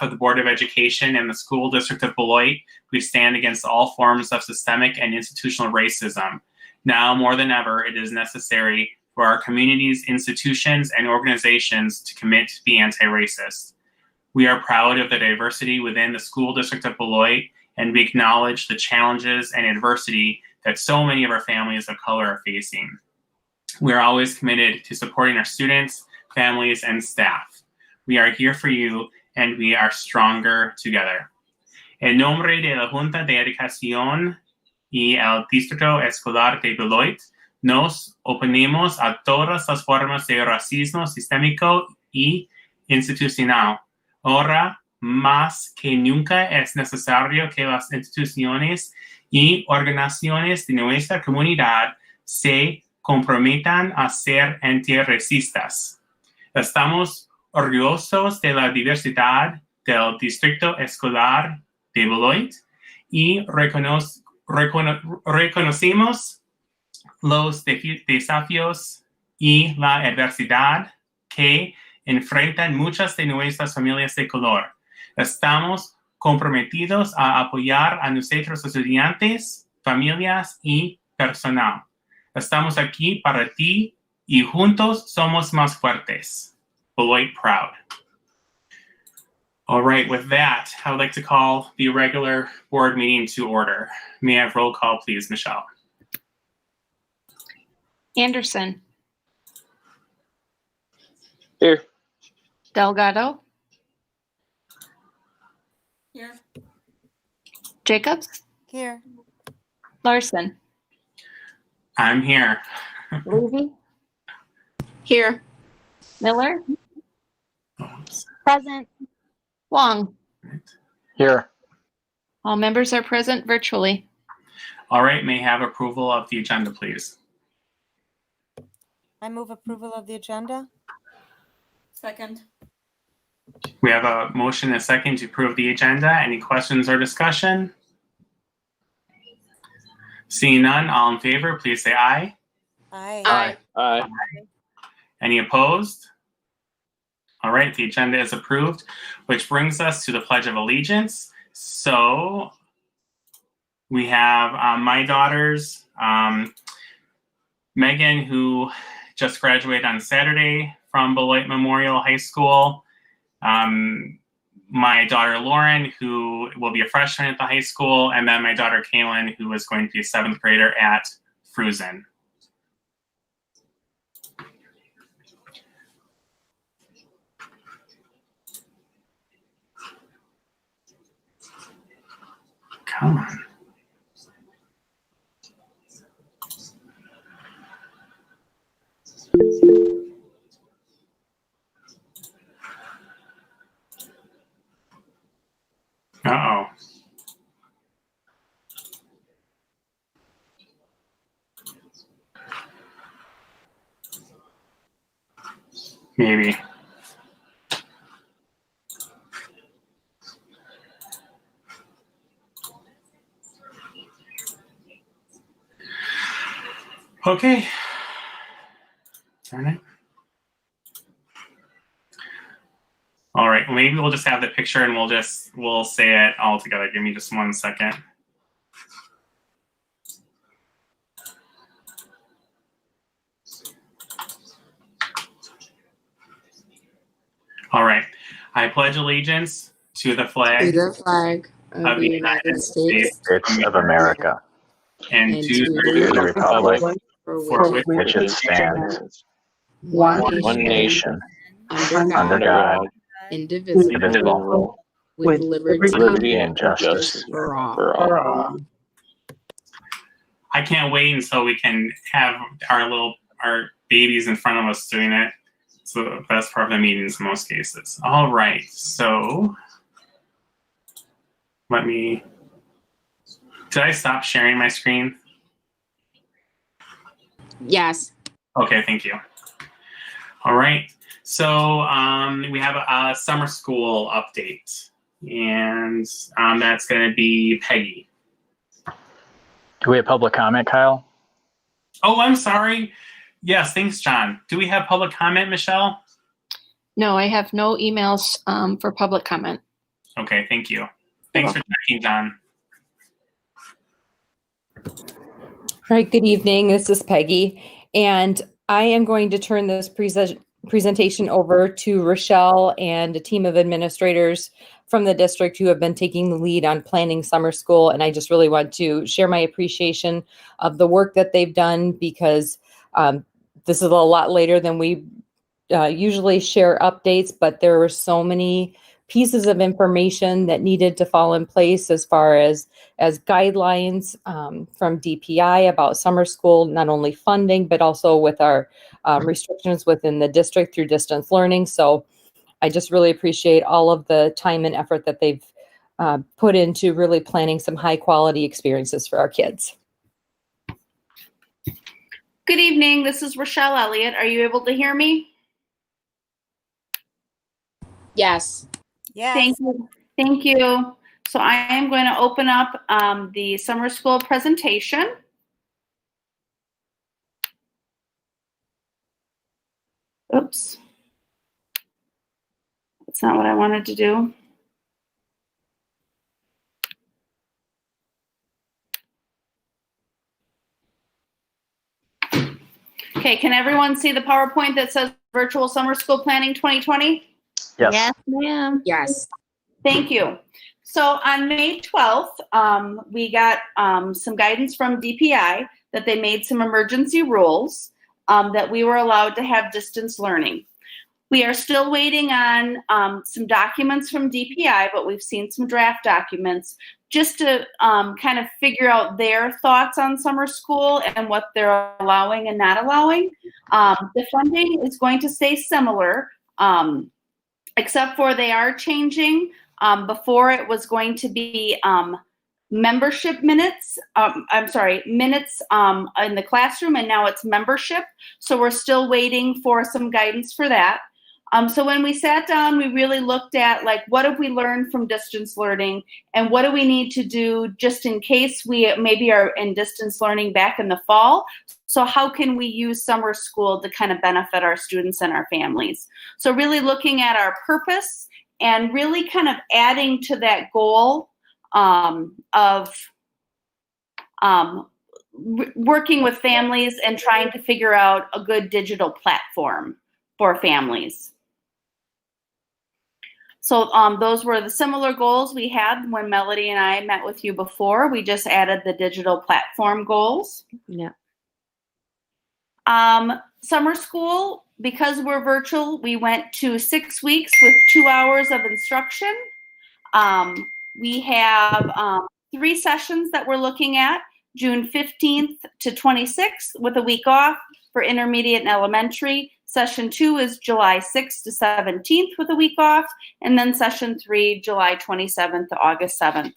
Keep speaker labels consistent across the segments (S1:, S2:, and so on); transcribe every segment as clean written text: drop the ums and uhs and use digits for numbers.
S1: of the Board of Education and the School District of Beloit, we stand against all forms of systemic and institutional racism. Now more than ever, it is necessary for our communities, institutions, and organizations to commit to be anti-racist. We are proud of the diversity within the School District of Beloit, and we acknowledge the challenges and adversity that so many of our families of color are facing. We are always committed to supporting our students, families, and staff. We are here for you, and we are stronger together. En nombre de la Junta de Educación y el Distrito Escolar de Beloit, nos oponemos a todas las formas de racismo sistémico y institucional. Ahora más que nunca es necesario que las instituciones y organizaciones de nuestra comunidad se comprometan a ser antirracistas. Estamos orgullosos de la diversidad del Distrito Escolar de Beloit y reconocemos los desafíos y la adversidad que enfrentan muchas de nuestras familias de color. Estamos comprometidos a apoyar a nuestros estudiantes, familias y personal. Estamos aquí para ti y juntos somos más fuertes. Beloit proud. All right, with that, I would like to call the regular board meeting to order. May I have roll call, please, Michelle?
S2: Anderson.
S3: Here.
S2: Delgado.
S4: Here.
S2: Jacobs.
S4: Here.
S2: Larson.
S1: I'm here.
S2: Levy.
S5: Here.
S2: Miller.
S5: Present.
S2: Wong.
S3: Here.
S2: All members are present virtually.
S1: All right, may I have approval of the agenda, please?
S4: I move approval of the agenda. Second.
S1: We have a motion and a second to approve the agenda. Any questions or discussion? Seeing none, all in favor, please say aye.
S4: Aye.
S5: Aye.
S3: Aye.
S1: Any opposed? All right, the agenda is approved, which brings us to the Pledge of Allegiance. So we have my daughters, Megan, who just graduated on Saturday from Beloit Memorial High School. My daughter, Lauren, who will be a freshman at the high school. And then my daughter, Kaylin, who is going to be a 7th grader at Fruzen. Come on. Uh-oh. Maybe. Okay. Darn it. All right, maybe we'll just have the picture and we'll say it all together. Give me just 1 second. All right. I pledge allegiance to the flag,
S5: of the United States
S3: of America.
S1: and to
S3: the
S1: the
S3: republic
S1: for which
S3: which it stands,
S5: one
S3: one nation,
S5: under
S3: under
S5: God,
S3: God,
S5: indivisible,
S3: indivisible,
S5: with
S3: liberty and justice
S5: for all.
S3: for all.
S1: I can't wait until we can have our babies in front of us doing it. It's the best part of the meetings in most cases. All right, so did I stop sharing my screen?
S5: Yes.
S1: Okay, thank you. All right, so we have a summer school update, and that's going to be Peggy.
S3: Do we have public comment, Kyle?
S1: Oh, I'm sorry. Yes, thanks, John. Do we have public comment, Michelle?
S2: No, I have no emails for public comment.
S1: Okay, thank you. Thanks for checking, John.
S6: All right, good evening. This is Peggy, and I am going to turn this presentation over to Rochelle and a team of administrators from the district who have been taking the lead on planning summer school. And I just really want to share my appreciation of the work that they've done, because this is a lot later than we usually share updates, but there were so many pieces of information that needed to fall in place as far as guidelines from DPI about summer school, not only funding, but also with our restrictions within the district through distance learning. So I just really appreciate all of the time and effort that they've put into really planning some high quality experiences for our kids.
S7: Good evening. This is Rochelle Elliott. Are you able to hear me?
S5: Yes.
S4: Yes.
S7: Thank you. Thank you. So I am going to open up the summer school presentation. Oops. That's not what I wanted to do. Okay, can everyone see the PowerPoint that says Virtual Summer School Planning 2020?
S3: Yes.
S2: Yes, ma'am.
S5: Yes.
S7: Thank you. So on May 12th, we got some guidance from DPI that they made some emergency rules that we were allowed to have distance learning. We are still waiting on some documents from DPI, but we've seen some draft documents just to kind of figure out their thoughts on summer school and what they're allowing and not allowing. The funding is going to stay similar, except for they are changing. Before it was going to be membership minutes, minutes in the classroom, and now it's membership. So we're still waiting for some guidance for that. So when we sat down, we really looked at like, what have we learned from distance learning, and what do we need to do just in case we maybe are in distance learning back in the fall? So how can we use summer school to kind of benefit our students and our families? So really looking at our purpose and really kind of adding to that goal of working with families and trying to figure out a good digital platform for families. So those were the similar goals we had when Melody and I met with you before. We just added the digital platform goals.
S2: Yeah.
S7: Summer school, because we're virtual, we went to 6 weeks with 2 hours of instruction. We have 3 sessions that we're looking at, June 15th to 26th with a week off for intermediate and elementary. Session 2 is July 6th to 17th with a week off, and then session 3, July 27th to August 7th.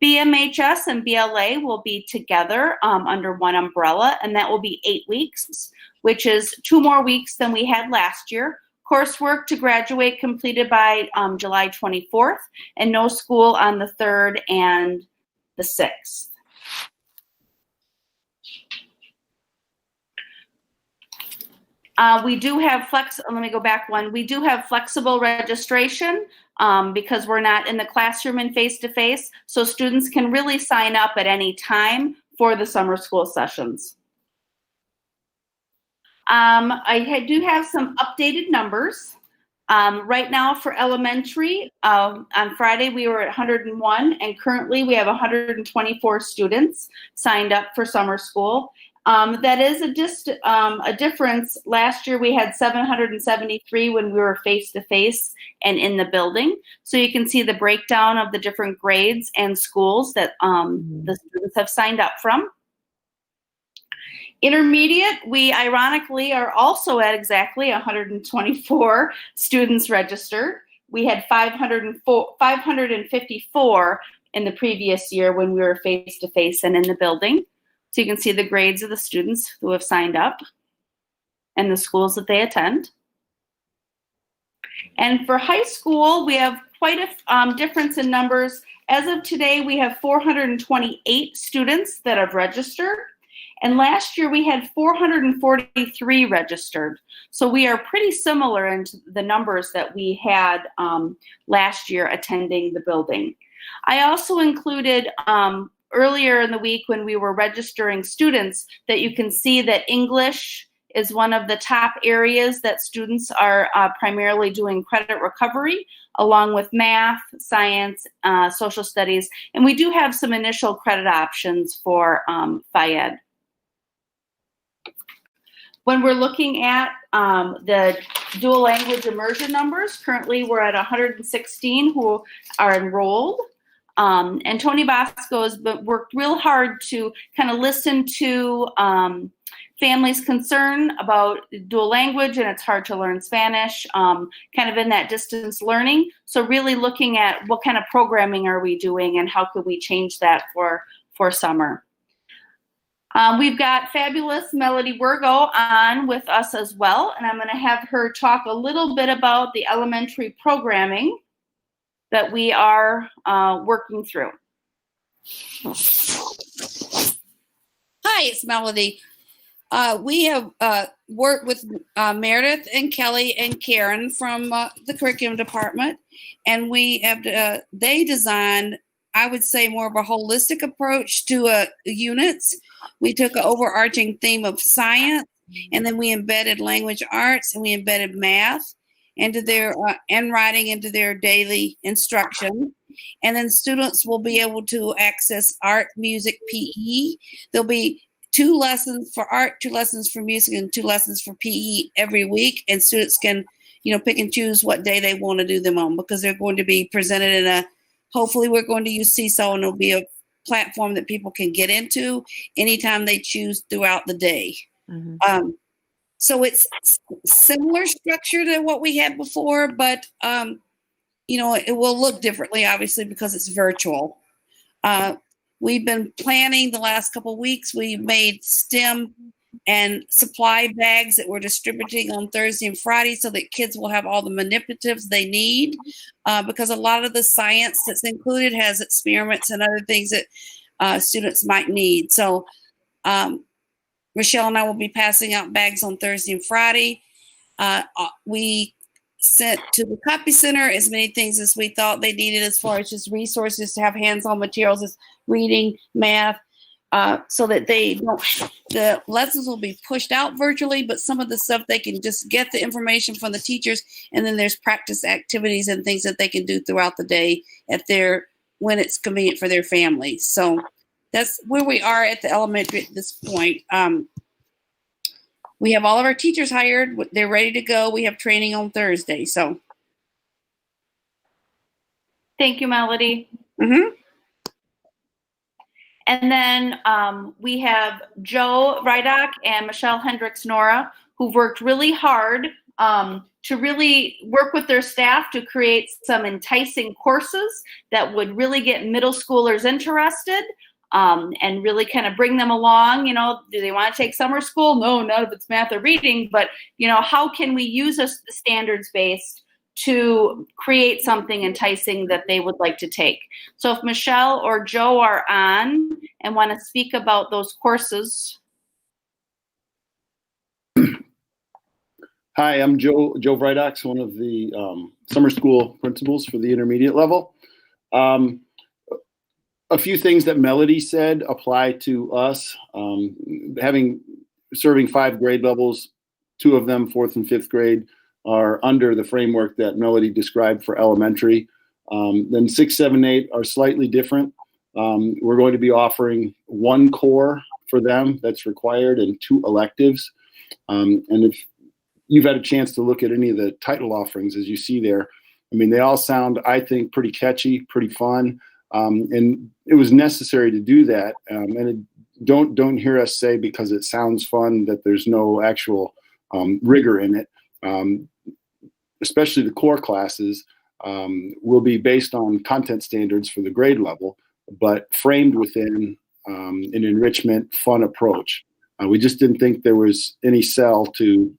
S7: BMHS and BLA will be together under one umbrella, and that will be 8 weeks, which is 2 more weeks than we had last year. Coursework to graduate completed by July 24th, and no school on the 3rd and the 6th. We do have let me go back one. We do have flexible registration because we're not in the classroom and face-to-face, so students can really sign up at any time for the summer school sessions. I do have some updated numbers. Right now for elementary, on Friday we were at 101, and currently we have 124 students signed up for summer school. That is a difference. Last year we had 773 when we were face-to-face and in the building. So you can see the breakdown of the different grades and schools that the students have signed up from. Intermediate, we ironically are also at exactly 124 students registered. We had 554 in the previous year when we were face-to-face and in the building. So you can see the grades of the students who have signed up and the schools that they attend. And for high school, we have quite a difference in numbers. As of today, we have 428 students that have registered. And last year we had 443 registered. So we are pretty similar in the numbers that we had last year attending the building. I also included earlier in the week when we were registering students that you can see that English is one of the top areas that students are primarily doing credit recovery, along with math, science, social studies. And we do have some initial credit options for Phi-Ed. When we're looking at the dual language immersion numbers, currently we're at 116 who are enrolled. And Tony Bosco has worked real hard to kind of listen to families' concern about dual language, and it's hard to learn Spanish, kind of in that distance learning. So really looking at what kind of programming are we doing and how could we change that for summer. We've got fabulous Melody Wirgo on with us as well, and I'm going to have her talk a little bit about the elementary programming that we are working through.
S8: Hi, it's Melody. We have worked with Meredith and Kelly and Karen from the curriculum department, and we have they designed, I would say, more of a holistic approach to units. We took an overarching theme of science, and then we embedded language arts, and we embedded math into their and writing into their daily instruction. And then students will be able to access art, music, PE. There'll be 2 lessons for art, 2 lessons for music, and 2 lessons for PE every week. And students can, pick and choose what day they want to do them on, because they're going to be presented in hopefully we're going to use Seesaw, and it'll be a platform that people can get into anytime they choose throughout the day. Mm-hmm. So it's similar structure to what we had before, but, it will look differently, obviously, because it's virtual. We've been planning the last couple of weeks. We made STEM and supply bags that we're distributing on Thursday and Friday so that kids will have all the manipulatives they need, because a lot of the science that's included has experiments and other things that students might need. So Rochelle and I will be passing out bags on Thursday and Friday. We sent to the copy center as many things as we thought they needed as far as just resources to have hands-on materials as reading, math, so that the lessons will be pushed out virtually, but some of the stuff they can just get the information from the teachers, and then there's practice activities and things that they can do throughout the day when it's convenient for their families. So that's where we are at the elementary at this point. We have all of our teachers hired. They're ready to go. We have training on Thursday. So,
S7: thank you, Melody.
S8: Mm-hmm.
S7: And then we have Joe Rydock and Michelle Hendricks-Nora, who've worked really hard to really work with their staff to create some enticing courses that would really get middle schoolers interested. And really kind of bring them along. Do they want to take summer school? No, not if it's math or reading, but, how can we use a standards-based to create something enticing that they would like to take? So if Michelle or Joe are on and want to speak about those courses.
S9: Hi, I'm Joe Vrydox, one of the summer school principals for the intermediate level. A few things that Melody said apply to us. Serving 5 grade levels, 2 of them, 4th and 5th grade, are under the framework that Melody described for elementary. Then 6, 7, 8 are slightly different. We're going to be offering 1 core for them that's required and 2 electives. And if you've had a chance to look at any of the title offerings, as you see there, they all sound, I think, pretty catchy, pretty fun. And it was necessary to do that. And don't hear us say because it sounds fun that there's no actual rigor in it. Especially the core classes will be based on content standards for the grade level, but framed within an enrichment, fun approach. We just didn't think there was any sell to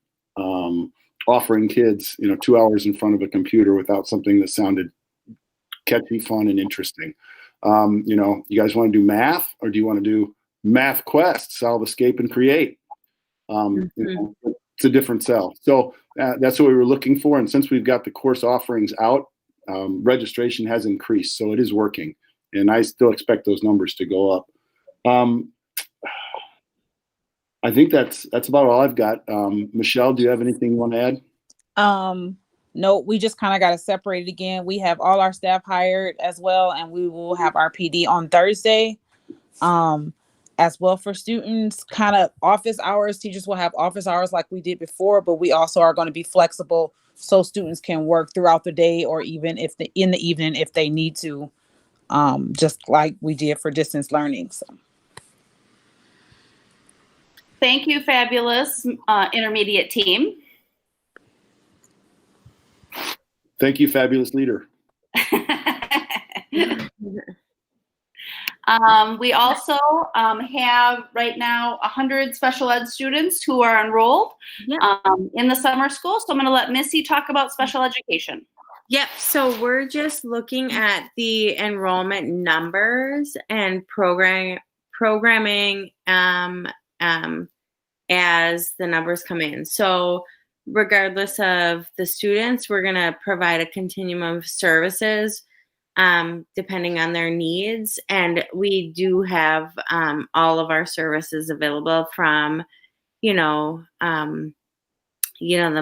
S9: offering kids, 2 hours in front of a computer without something that sounded catchy, fun, and interesting. You guys want to do math, or do you want to do Math Quest, Solve, Escape, and Create. It's a different sell. So that's what we were looking for. And since we've got the course offerings out, registration has increased. So it is working. And I still expect those numbers to go up. I think that's about all I've got. Michelle, do you have anything you want to add?
S10: No, we just kind of got to separate it again. We have all our staff hired as well, and we will have our PD on Thursday. As well for students, kind of office hours. Teachers will have office hours like we did before, but we also are going to be flexible so students can work throughout the day or even in the evening if they need to, just like we did for distance learning. So.
S7: Thank you, fabulous intermediate team.
S9: Thank you, fabulous leader.
S7: We also have right now 100 special ed students who are enrolled in the summer school. So I'm going to let Missy talk about special education.
S11: Yep. So we're just looking at the enrollment numbers and programming as the numbers come in. So regardless of the students, we're going to provide a continuum of services depending on their needs. And we do have all of our services available from, the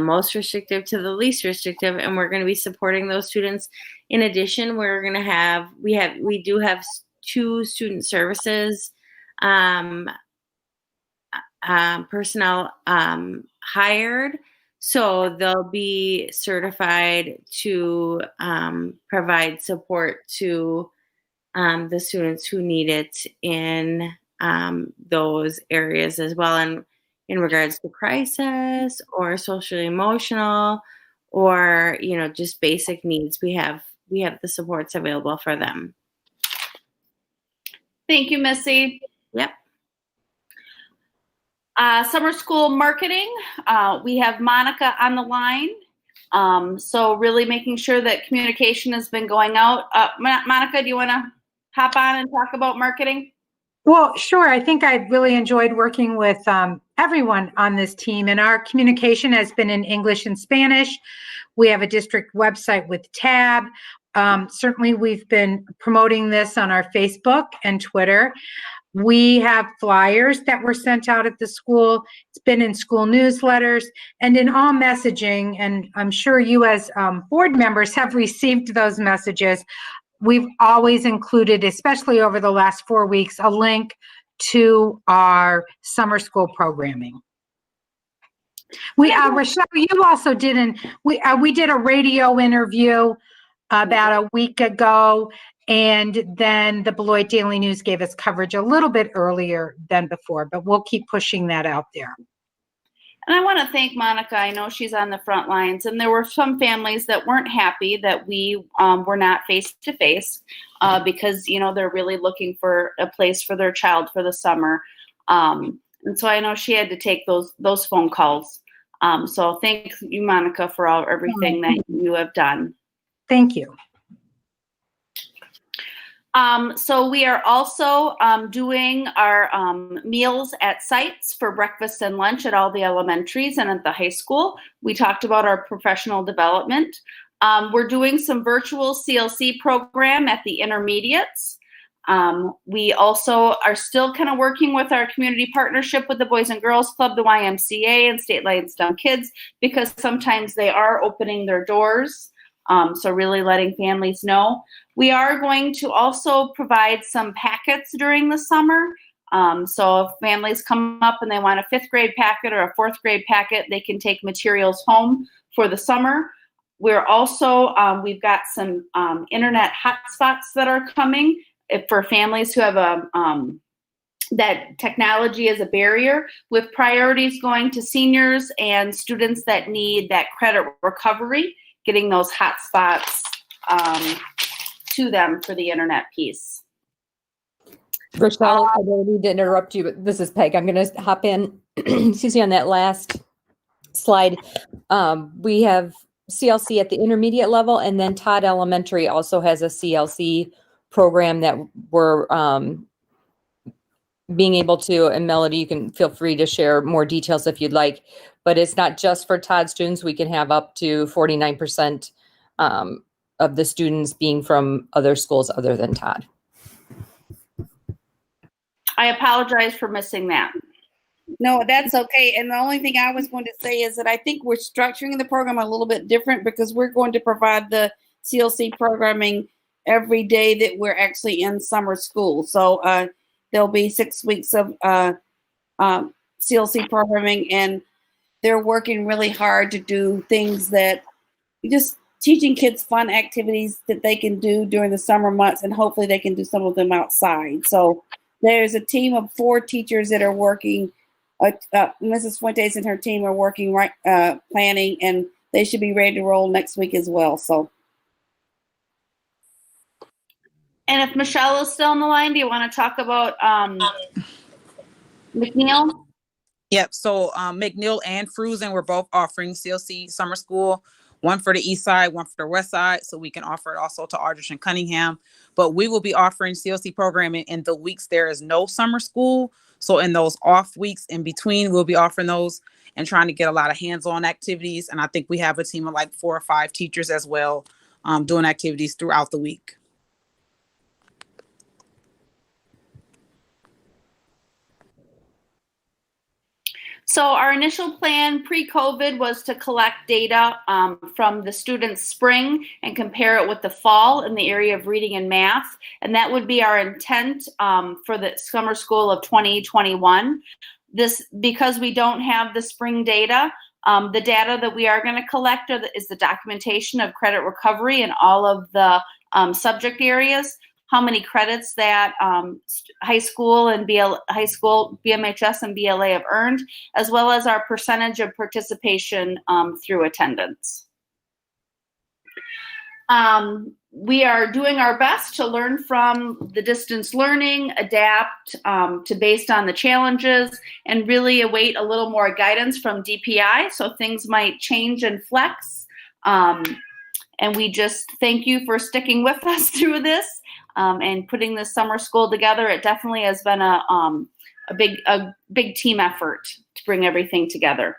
S11: most restrictive to the least restrictive. And we're going to be supporting those students. In addition, we're going to have, we do have 2 student services personnel hired. So they'll be certified to provide support to the students who need it in those areas as well. And in regards to crisis or social emotional or, just basic needs, we have the supports available for them.
S7: Thank you, Missy.
S11: Yep.
S7: Summer school marketing, we have Monica on the line. So really making sure that communication has been going out. Monica, do you want to hop on and talk about marketing?
S12: Well, sure. I think I've really enjoyed working with everyone on this team, and our communication has been in English and Spanish. We have a district website with tab. Certainly, we've been promoting this on our Facebook and Twitter. We have flyers that were sent out at the school. It's been in school newsletters and in all messaging. And I'm sure you as board members have received those messages. We've always included, especially over the last 4 weeks, a link to our summer school programming. Rochelle, you also we did a radio interview about a week ago. And then the Beloit Daily News gave us coverage a little bit earlier than before, but we'll keep pushing that out there.
S7: And I want to thank Monica. I know she's on the front lines, and there were some families that weren't happy that we were not face-to-face because, they're really looking for a place for their child for the summer. And so I know she had to take those phone calls. So thank you, Monica, for everything that you have done.
S12: Thank you.
S7: So we are also doing our meals at sites for breakfast and lunch at all the elementaries and at the high school. We talked about our professional development. We're doing some virtual CLC program at the intermediates. We also are still kind of working with our community partnership with the Boys and Girls Club, the YMCA, and State Lions Dumb Kids, because sometimes they are opening their doors. So really letting families know. We are going to also provide some packets during the summer. So if families come up and they want a 5th grade packet or a 4th grade packet, they can take materials home for the summer. We're also, we've got some internet hotspots that are coming for families who have that technology is a barrier, with priorities going to seniors and students that need that credit recovery, getting those hotspots to them for the internet piece.
S6: Rochelle, I don't need to interrupt you, but this is Peg. I'm going to hop in. Excuse me, on that last slide. We have CLC at the intermediate level, and then Todd Elementary also has a CLC program that we're being able to, and Melody, you can feel free to share more details if you'd like, but it's not just for Todd students. We can have up to 49% of the students being from other schools other than Todd.
S7: I apologize for missing that.
S8: No, that's okay. And the only thing I was going to say is that I think we're structuring the program a little bit different because we're going to provide the CLC programming every day that we're actually in summer school. So there'll be 6 weeks of CLC programming, and they're working really hard to do things that just teaching kids fun activities that they can do during the summer months, and hopefully they can do some of them outside. So there's a team of 4 teachers that are working. Mrs. Fuentes and her team are working planning, and they should be ready to roll next week as well. So,
S7: and if Michelle is still on the line, do you want to talk about McNeil?
S10: Yep. So McNeil and Fruzen were both offering CLC summer school, one for the east side, one for the west side. So we can offer it also to Aldrich and Cunningham. But we will be offering CLC programming in the weeks there is no summer school. So in those off weeks in between, we'll be offering those and trying to get a lot of hands-on activities. And I think we have a team of like 4 or 5 teachers as well doing activities throughout the week.
S7: So our initial plan pre-COVID was to collect data from the students' spring and compare it with the fall in the area of reading and math. And that would be our intent for the summer school of 2021. This, because we don't have the spring data, the data that we are going to collect is the documentation of credit recovery in all of the subject areas, how many credits that high school, BMHS and BLA have earned, as well as our percentage of participation through attendance. We are doing our best to learn from the distance learning, adapt to based on the challenges, and really await a little more guidance from DPI, so things might change and flex. And we just thank you for sticking with us through this. And putting this summer school together. It definitely has been a big team effort to bring everything together.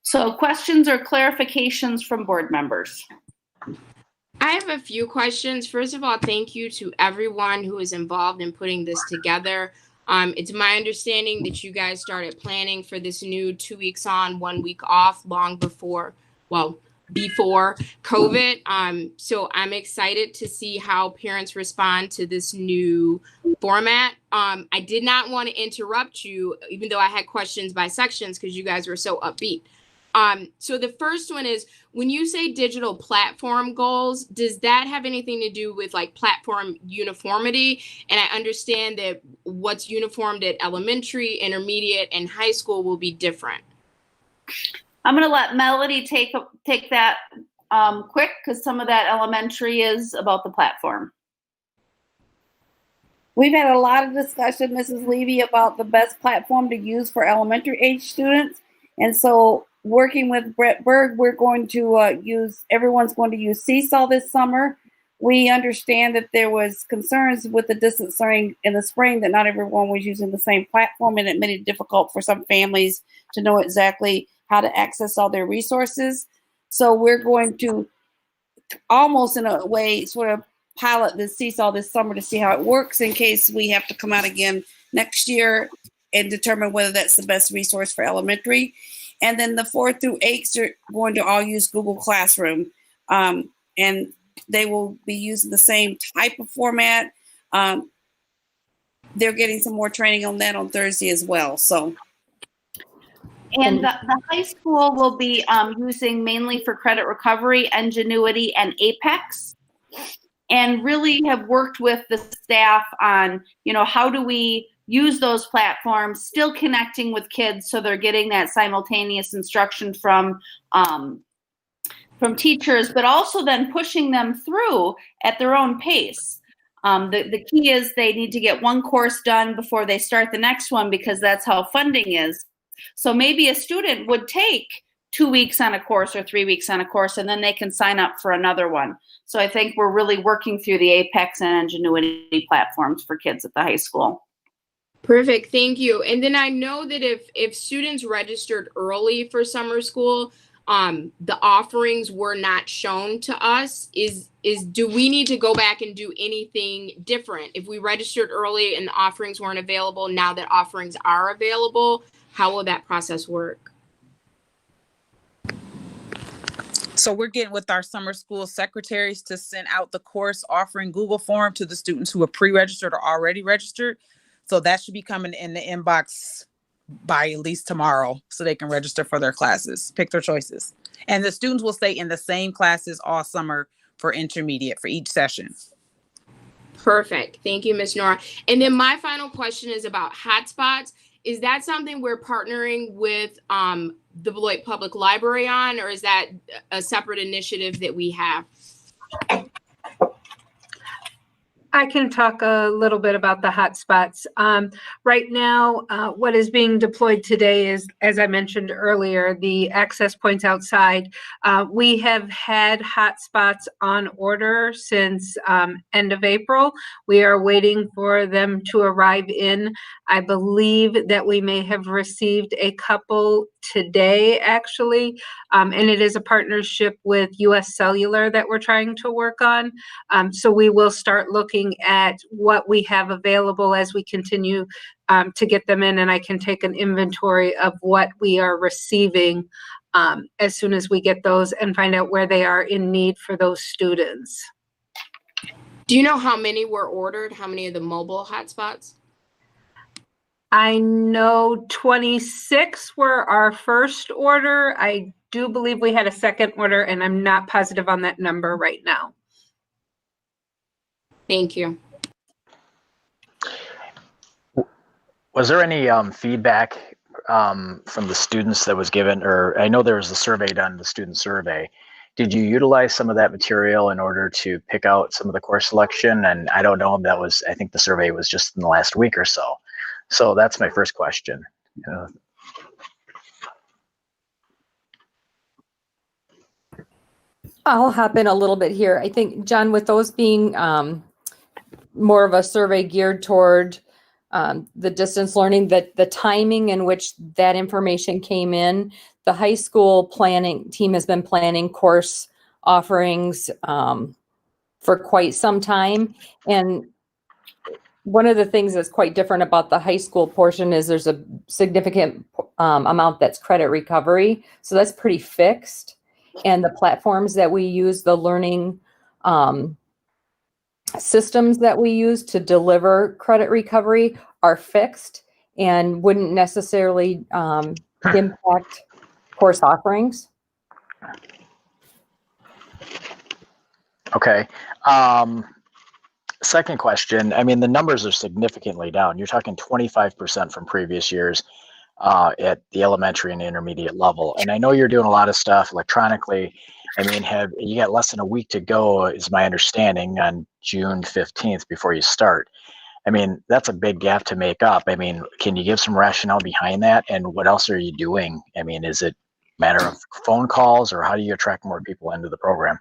S7: So questions or clarifications from board members?
S5: I have a few questions. First of all, thank you to everyone who is involved in putting this together. It's my understanding that you guys started planning for this new 2 weeks on, 1 week off long before COVID. So I'm excited to see how parents respond to this new format. I did not want to interrupt you, even though I had questions by sections because you guys were so upbeat. So the first one is, when you say digital platform goals, does that have anything to do with like platform uniformity? And I understand that what's uniformed at elementary, intermediate, and high school will be different.
S7: I'm going to let Melody take that quick, because some of that elementary is about the platform.
S8: We've had a lot of discussion, Mrs. Levy, about the best platform to use for elementary age students. And so working with Brett Berg, we're going to everyone's going to use Seesaw this summer. We understand that there was concerns with the distance learning in the spring that not everyone was using the same platform, and it made it difficult for some families to know exactly how to access all their resources. So we're going to almost in a way sort of pilot this Seesaw this summer to see how it works in case we have to come out again next year and determine whether that's the best resource for elementary. And then the 4th through 8s are going to all use Google Classroom, and they will be using the same type of format. They're getting some more training on that on Thursday as well. So.
S7: And the high school will be using mainly for credit recovery, Ingenuity, and Apex, and really have worked with the staff on, how do we use those platforms, still connecting with kids so they're getting that simultaneous instruction from teachers, but also then pushing them through at their own pace. The key is they need to get one course done before they start the next one, because that's how funding is. So maybe a student would take 2 weeks on a course or 3 weeks on a course, and then they can sign up for another one. So I think we're really working through the Apex and Ingenuity platforms for kids at the high school.
S5: Perfect, thank you. And then I know that if students registered early for summer school, the offerings were not shown to us. Do we need to go back and do anything different? If we registered early and the offerings weren't available, now that offerings are available, how will that process work?
S10: So we're getting with our summer school secretaries to send out the course offering Google form to the students who are pre-registered or already registered. So that should be coming in the inbox by at least tomorrow so they can register for their classes, pick their choices. And the students will stay in the same classes all summer for intermediate for each session.
S5: Perfect. Thank you, Ms. Nora. And then my final question is about hotspots. Is that something we're partnering with the Beloit Public Library on, or is that a separate initiative that we have?
S12: I can talk a little bit about the hotspots. Right now, what is being deployed today is, as I mentioned earlier, the access points outside. We have had hotspots on order since end of April. We are waiting for them to arrive in. I believe that we may have received a couple today, actually, and it is a partnership with US Cellular that we're trying to work on. So we will start looking at what we have available as we continue to get them in, and I can take an inventory of what we are receiving as soon as we get those and find out where they are in need for those students.
S5: Do you know how many were ordered? How many of the mobile hotspots?
S12: I know 26 were our first order. I do believe we had a second order, and I'm not positive on that number right now.
S5: Thank you.
S3: Was there any feedback from the students that was given, or I know there was a survey done, the student survey. Did you utilize some of that material in order to pick out some of the course selection? And I don't know if that was, I think the survey was just in the last week or so. So that's my first question.
S6: I'll hop in a little bit here. I think, John, with those being more of a survey geared toward the distance learning, that the timing in which that information came in, the high school planning team has been planning course offerings for quite some time. And one of the things that's quite different about the high school portion is there's a significant amount that's credit recovery. So that's pretty fixed. And the platforms that we use, the learning systems that we use to deliver credit recovery are fixed and wouldn't necessarily impact course offerings.
S3: Okay. Second question. I mean, the numbers are significantly down. You're talking 25% from previous years at the elementary and intermediate level. And I know you're doing a lot of stuff electronically. I mean, you got less than a week to go, is my understanding, on June 15th before you start. I mean, that's a big gap to make up. I mean, can you give some rationale behind that? And what else are you doing? I mean, is it a matter of phone calls, or how do you attract more people into the program?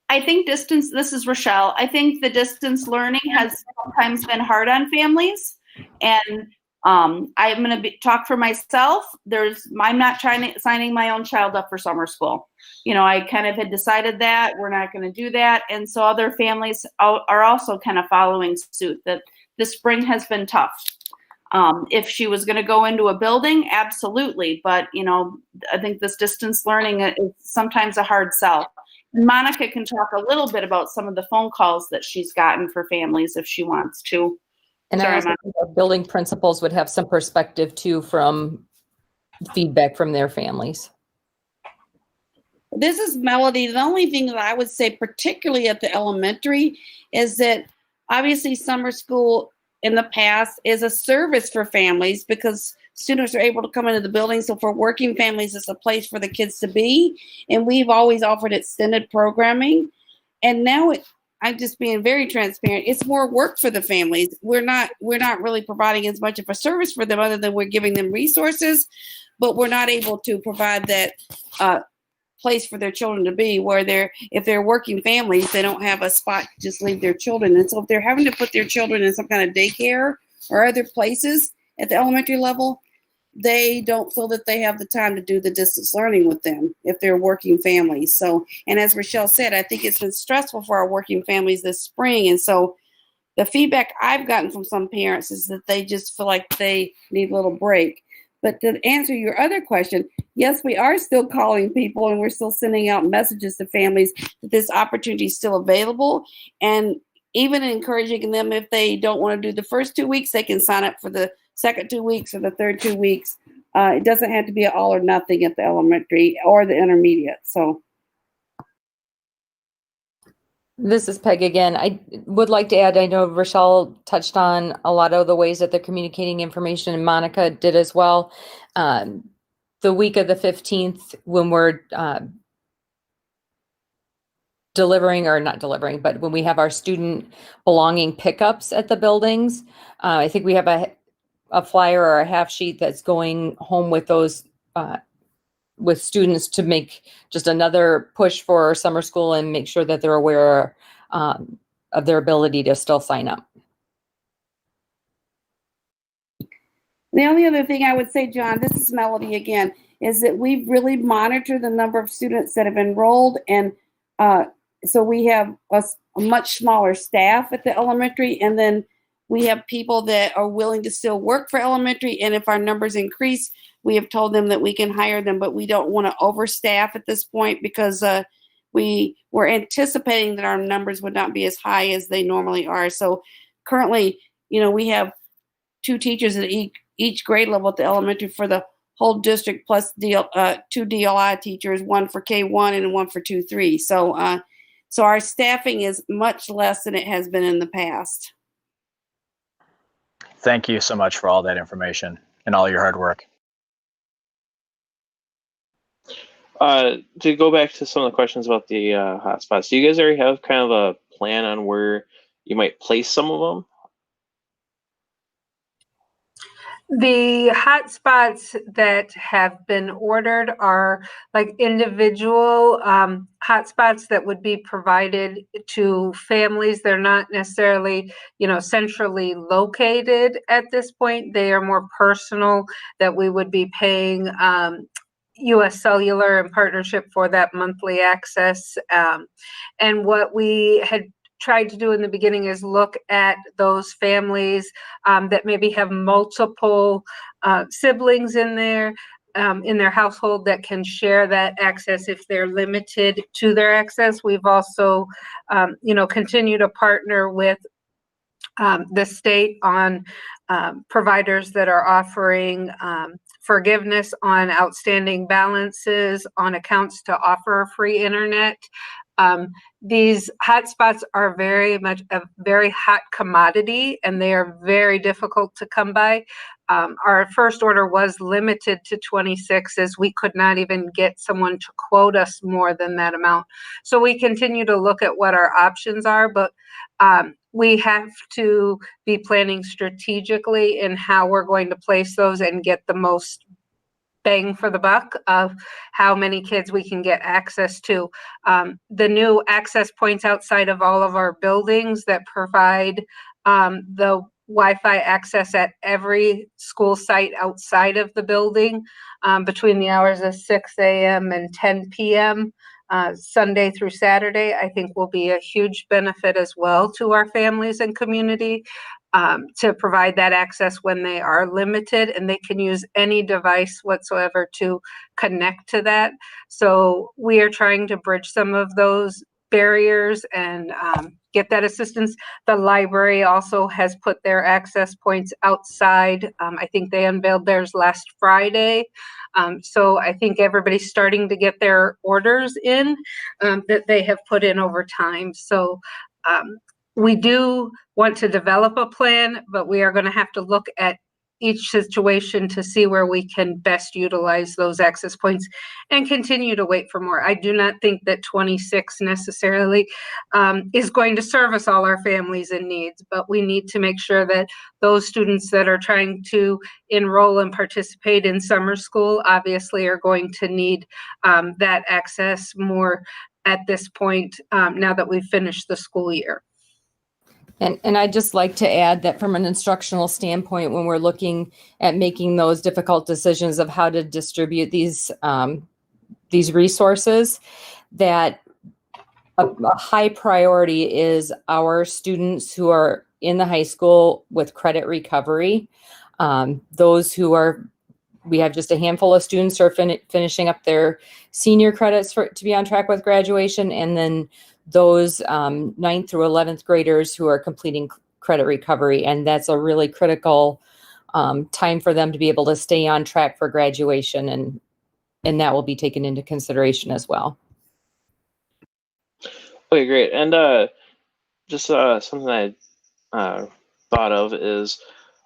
S7: I think this is Rochelle. I think the distance learning has sometimes been hard on families. And I'm going to talk for myself. I'm not signing my own child up for summer school. You know, I kind of had decided that we're not going to do that. And so other families are also kind of following suit, that the spring has been tough. If she was going to go into a building, absolutely. But, you know, I think this distance learning is sometimes a hard sell. Monica can talk a little bit about some of the phone calls that she's gotten for families if she wants to.
S6: And I also think our building principals would have some perspective too from feedback from their families.
S8: This is Melody. The only thing that I would say, particularly at the elementary, is that obviously summer school in the past is a service for families because students are able to come into the building. So for working families, it's a place for the kids to be. And we've always offered extended programming. And now I'm just being very transparent. It's more work for the families. We're not really providing as much of a service for them other than we're giving them resources, but we're not able to provide that place for their children to be where if they're working families, they don't have a spot to just leave their children. And so if they're having to put their children in some kind of daycare or other places at the elementary level, they don't feel that they have the time to do the distance learning with them if they're working families. So, and as Rochelle said, I think it's been stressful for our working families this spring. And so the feedback I've gotten from some parents is that they just feel like they need a little break. But to answer your other question, yes, we are still calling people and we're still sending out messages to families that this opportunity is still available. And even encouraging them, if they don't want to do the first 2 weeks, they can sign up for the second 2 weeks or the third 2 weeks. It doesn't have to be an all or nothing at the elementary or the intermediate. So.
S6: This is Peg again. I would like to add, I know Rochelle touched on a lot of the ways that they're communicating information, and Monica did as well. The week of the 15th, when we're but when we have our student belonging pickups at the buildings, I think we have a flyer or a half sheet that's going home with those with students to make just another push for summer school and make sure that they're aware of their ability to still sign up.
S8: The only other thing I would say, John, this is Melody again, is that we really monitor the number of students that have enrolled. And so we have a much smaller staff at the elementary. And then we have people that are willing to still work for elementary. And if our numbers increase, we have told them that we can hire them, but we don't want to overstaff at this point because we were anticipating that our numbers would not be as high as they normally are. So currently, we have 2 teachers at each grade level at the elementary for the whole district, plus 2 DLI teachers, 1 for K1 and 1 for 2-3. So our staffing is much less than it has been in the past.
S3: Thank you so much for all that information and all your hard work.
S13: To go back to some of the questions about the hotspots, do you guys already have kind of a plan on where you might place some of them?
S12: The hotspots that have been ordered are like individual hotspots that would be provided to families. They're not necessarily, centrally located at this point. They are more personal, that we would be paying U.S. Cellular in partnership for that monthly access. And what we had tried to do in the beginning is look at those families that maybe have multiple siblings in their household that can share that access if they're limited to their access. We've also, continued to partner with the state on providers that are offering forgiveness on outstanding balances on accounts to offer free internet. These hotspots are very much a very hot commodity, and they are very difficult to come by. Our first order was limited to 26, as we could not even get someone to quote us more than that amount. So we continue to look at what our options are, but we have to be planning strategically in how we're going to place those and get the most bang for the buck of how many kids we can get access to. The new access points outside of all of our buildings that provide the Wi-Fi access at every school site outside of the building between the hours of 6 a.m. and 10 p.m. Sunday through Saturday, I think will be a huge benefit as well to our families and community. To provide that access when they are limited, and they can use any device whatsoever to connect to that. So we are trying to bridge some of those barriers and get that assistance. The library also has put their access points outside. I think they unveiled theirs last Friday. So I think everybody's starting to get their orders in that they have put in over time. So we do want to develop a plan, but we are going to have to look at each situation to see where we can best utilize those access points and continue to wait for more. I do not think that 26 necessarily is going to service all our families and needs, but we need to make sure that those students that are trying to enroll and participate in summer school obviously are going to need that access more at this point now that we've finished the school year.
S6: And I'd just like to add that from an instructional standpoint, when we're looking at making those difficult decisions of how to distribute these resources, that a high priority is our students who are in the high school with credit recovery. Those who are, we have just a handful of students who are finishing up their senior credits to be on track with graduation, and then those 9th through 11th graders who are completing credit recovery. And that's a really critical time for them to be able to stay on track for graduation, and that will be taken into consideration as well.
S13: Okay, great. And just something I thought of is,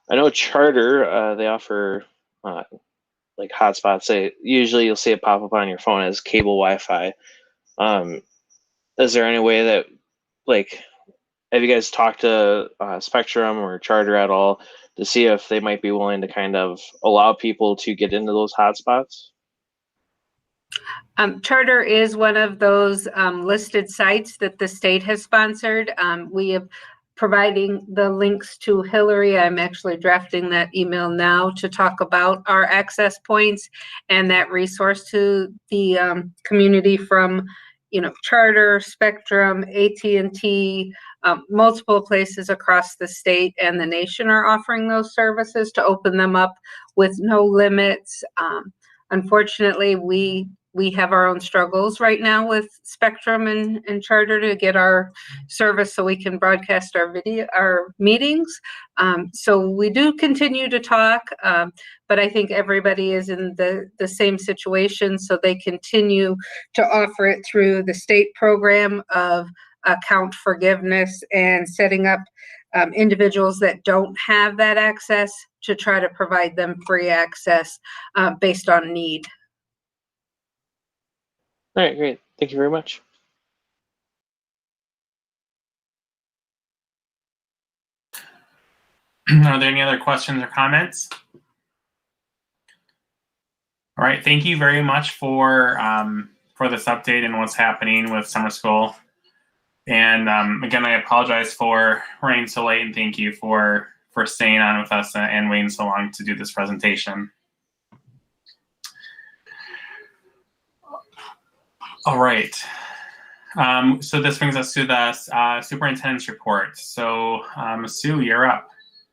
S13: I know Charter, they offer like hotspots. Usually you'll see it pop up on your phone as cable Wi-Fi. Is there any way that, like, have you guys talked to Spectrum or Charter at all to see if they might be willing to kind of allow people to get into those hotspots?
S12: Charter is one of those listed sites that the state has sponsored. We have providing the links to Hillary. I'm actually drafting that email now to talk about our access points and that resource to the community from, Charter, Spectrum, AT&T, multiple places across the state and the nation are offering those services to open them up with no limits. Unfortunately, we have our own struggles right now with Spectrum and Charter to get our service so we can broadcast our meetings. So we do continue to talk, but I think everybody is in the same situation, so they continue to offer it through the state program of account forgiveness and setting up individuals that don't have that access to try to provide them free access based on need.
S13: All right, great. Thank you very much.
S1: Are there any other questions or comments? All right, thank you very much for this update and what's happening with summer school. And again, I apologize for running so late, and thank you for staying on with us and waiting so long to do this presentation. All right. So this brings us to the superintendent's report. So Sue, you're up.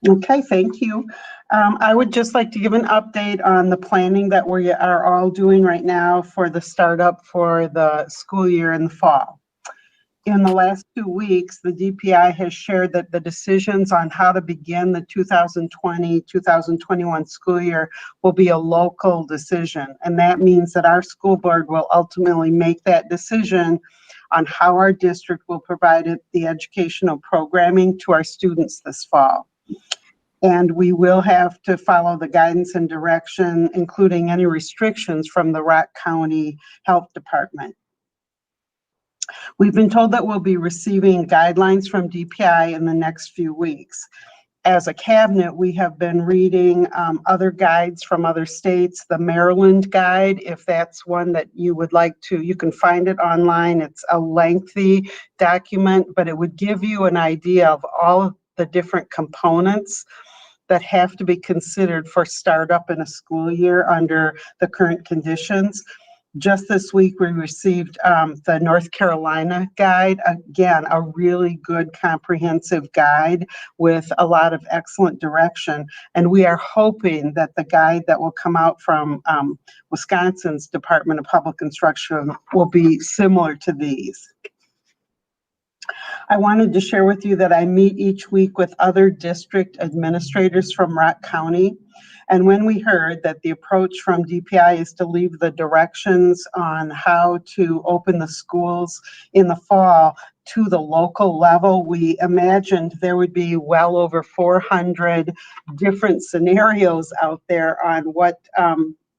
S14: Okay, thank you. I would just like to give an update on the planning that we are all doing right now for the startup for the school year in the fall. In the last 2 weeks, the DPI has shared that the decisions on how to begin the 2020-2021 school year will be a local decision. And that means that our school board will ultimately make that decision on how our district will provide the educational programming to our students this fall. And we will have to follow the guidance and direction, including any restrictions from the Rock County Health Department. We've been told that we'll be receiving guidelines from DPI in the next few weeks. As a cabinet, we have been reading other guides from other states. The Maryland guide, if that's one that you would like to, you can find it online. It's a lengthy document, but it would give you an idea of all of the different components that have to be considered for startup in a school year under the current conditions. Just this week, we received the North Carolina guide. Again, a really good comprehensive guide with a lot of excellent direction. And we are hoping that the guide that will come out from Wisconsin's Department of Public Instruction will be similar to these. I wanted to share with you that I meet each week with other district administrators from Rock County. And when we heard that the approach from DPI is to leave the directions on how to open the schools in the fall to the local level, we imagined there would be well over 400 different scenarios out there on what